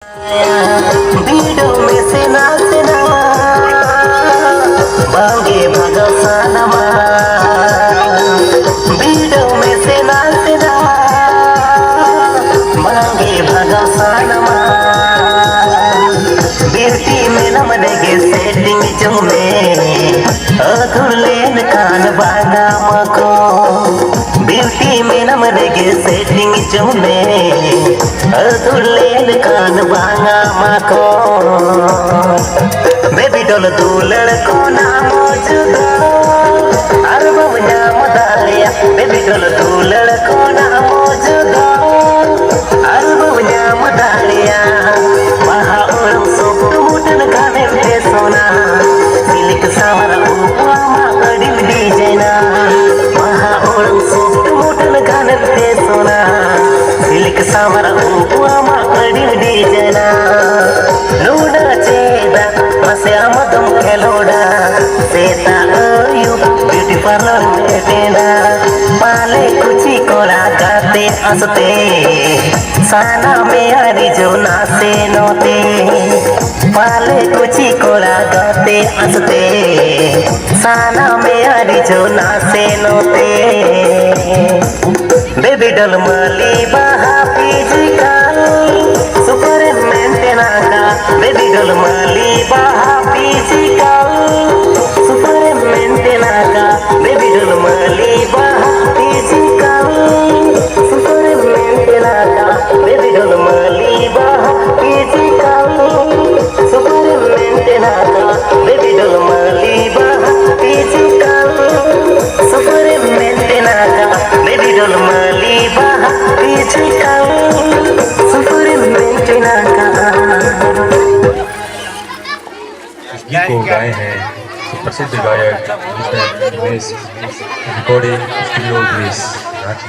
बीडो में से नाचना भांगे भगवानमा बीडो में से नाचना भांगे भगवानमा बेटी में नमनेगे सेटिंग जो में अधुलेन कान बागा मको ब्यूटी में नमनेगे सेटिंग जो में अधुलेन कान बागा मको बेबी डोल तू लड़को ना मौजूदा अरबम नाम दालिया बेबी डोल तू लड़को ना मौजूदा अरबम नाम दालिया महा उड़म सोप मुटन गाने पे सोना सिलिक सावर ऊपा माकड़ी डीजेना महा उड़म सोप मुटन गाने पे सोना सिलिक सावर ऊपा माकड़ी डीजेना लूना चेदा मसे आमदम खेलोड़ा सेता अयु ब्यूटी पार्लर में देना पाले कुची कोला गाते हंसते साना में हरी जो नाचे नोते पाले कुची कोला गाते हंसते साना में हरी जो नाचे नोते बेबी डल मली बहा फिजिकल सुपर मेंटेनाका बेबी डल मली बहा फिजिकल सुपर मेंटेनाका बेबी डल मली बहा फिजिकल सुपर मेंटेनाका बेबी डल मली बहा फिजिकल सुपर मेंटेनाका बेबी डल मली बहा फिजिकल सुपर मेंटेनाका बेबी डल मली बहा फिजिकल सुपर मेंटेनाका इस गीत को गाए हैं सुप्रसिद्ध गायक मिस्टर उमेश रिकॉर्डिंग स्टूडियो ग्रीस रांची।